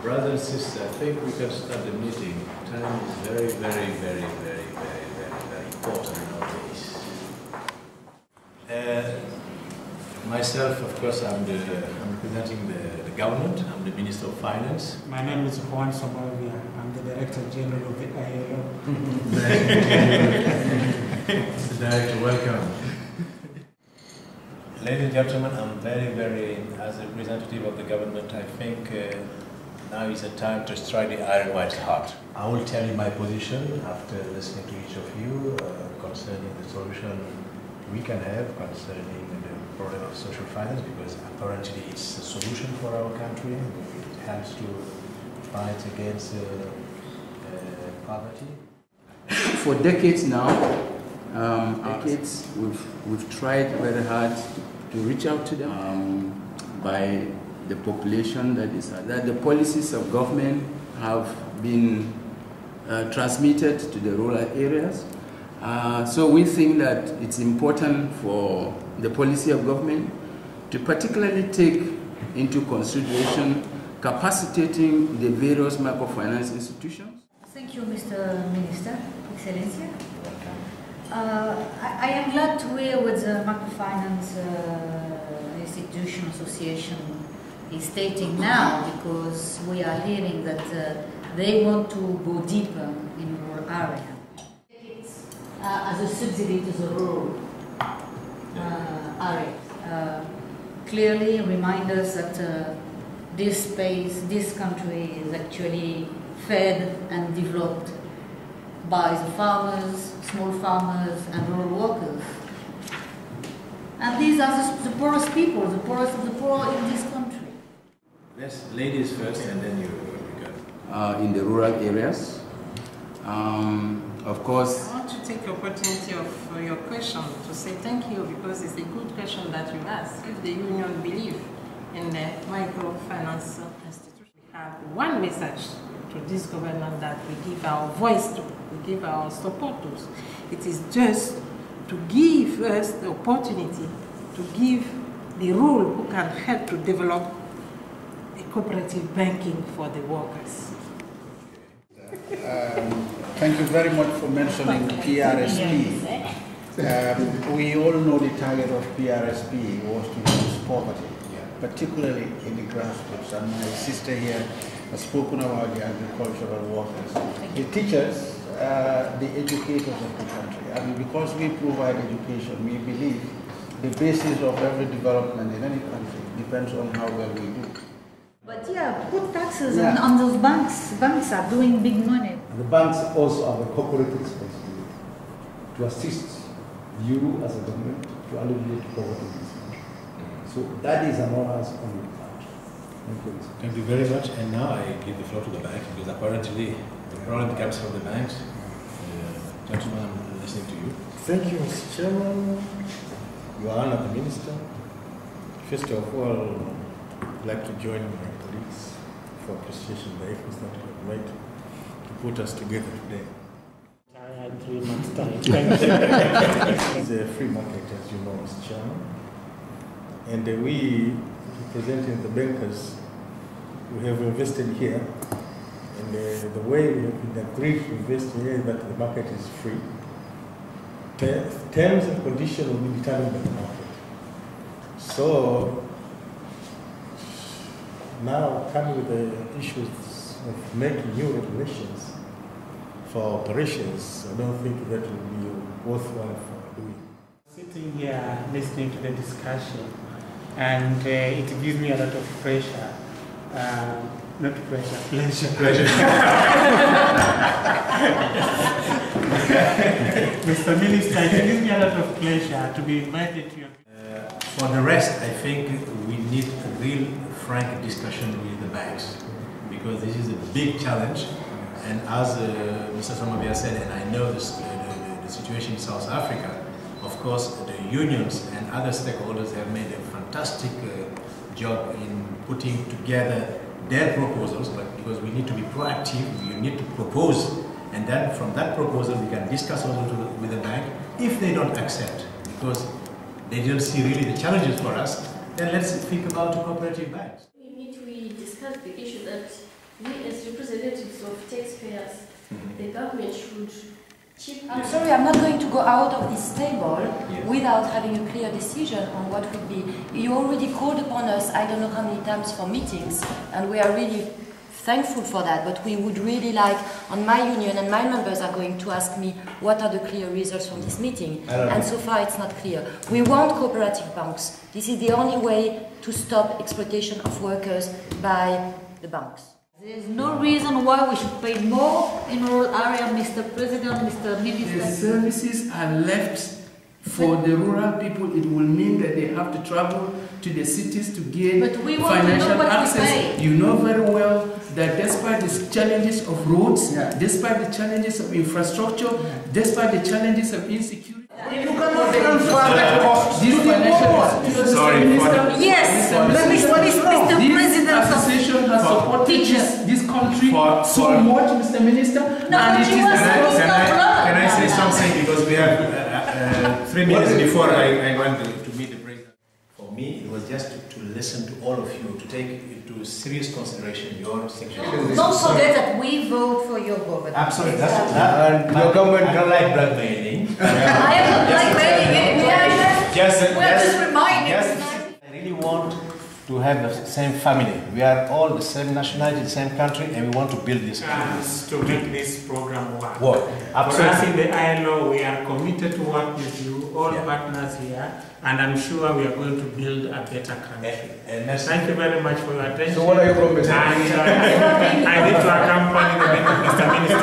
Brothers and sisters, I think we can start the meeting. Time is very, very, very, very, very, very, very important nowadays. Myself, of course, I'm representing the government. I'm the Minister of Finance. My name is Juan Somalia. I'm the Director General of the ILO. Director, welcome. Ladies and gentlemen, I'm very, as a representative of the government, I think now is the time to strike the iron white heart. I will tell you my position after listening to each of you concerning the solution we can have concerning the problem of social finance, because apparently it's a solution for our country. It helps to fight against poverty. For decades now, we've tried very hard to reach out to them by the population that the policies of government have been transmitted to the rural areas. So we think that it's important for the policy of government to particularly take into consideration capacitating the various microfinance institutions. Thank you, Mr. Minister, Excellencia. I am glad to hear what the Microfinance Institution Association is stating now, because we are hearing that they want to go deeper in rural area. As a subsidy to the rural area. Clearly remind us that this country is actually fed and developed by the farmers, small farmers and rural workers. And these are the poorest people, the poorest of the poor in this country. Yes, ladies first and then you go. In the rural areas, of course. I want to take the opportunity of your question to say thank you, because it's a good question that you asked. If the union believe in the microfinance institution, we have one message to this government that we give our voice to, we give our support to. It is just to give us the opportunity to give the role who can help to develop a cooperative banking for the workers. Thank you very much for mentioning PRSP. We all know the target of PRSP was to reduce poverty, particularly in the grassroots. And my sister here has spoken about the agricultural workers, the teachers, the educators of the country. And because we provide education, we believe the basis of every development in any country depends on how well we do. But yeah, put taxes on those banks. Banks are doing big money. The banks also have a corporate responsibility to assist you as a government to alleviate poverty in this country. So that is an onus on your part. Thank you. Thank you very much. And now I give the floor to the bank, because apparently the problem comes from the banks. Gentlemen, I'm listening to you. Thank you, Mr. Chairman. Your Honor, the Minister. First of all, I'd like to join my colleagues for appreciation the efforts that you have made to put us together today. I had 3 months' time. It's a free market, as you know, Mr. Chairman. And we, representing the bankers, we have invested here. And the way we have been agreed to invest here is that the market is free. Terms and conditions will be determined by the market. So, now coming with the issues of making new regulations for operations, I don't think that will be worthwhile for doing. Sitting here listening to the discussion, and it gives me a lot of pressure. Not pressure, pleasure. Mr. Minister, it gives me a lot of pleasure to be invited to your... For the rest, I think we need a real frank discussion with the banks, because this is a big challenge. And as Mr. Somavia said, and I know the situation in South Africa, of course, the unions and other stakeholders have made a fantastic job in putting together their proposals, but because we need to be proactive, we need to propose, and then from that proposal we can discuss also with the bank. If they don't accept, because they don't see really the challenges for us, then let's think about cooperative banks. We discussed the issue that we as representatives of taxpayers, the government should keep... I'm sorry, I'm not going to go out of this table without having a clear decision on what would be. You already called upon us, I don't know how many times, for meetings, and we are really thankful for that, but we would really like, on my union, and my members are going to ask me what are the clear results from this meeting, and so far it's not clear. We want cooperative banks. This is the only way to stop exploitation of workers by the banks. There is no reason why we should pay more in rural area, Mr. President, Mr. Minister. The services are left for the rural people. It will mean that they have to travel to the cities to get financial access. You know very well that despite the challenges of roads, despite the challenges of infrastructure, despite the challenges of insecurity, you cannot transfer that cost. Sorry, yes, Mr. This association has supported this country so much, Mr. Minister. No, and can I say something, because we have 3 minutes before I want to meet the president. For me, it was just to listen to all of you, to take into serious consideration your suggestions. Don't forget that we vote for your government. Absolutely, that's and your government don't like blackmailing. I am not blackmailing. We are just reminding. I really want to have the same family. We are all the same nationality, the same country, and we want to build this country. To make this program work. Absolutely. For us in the ILO, we are committed to work with you, all partners here, and I'm sure we are going to build a better country. Thank you very much for your attention. So what are you promising? And I need to accompany the Mr. Minister.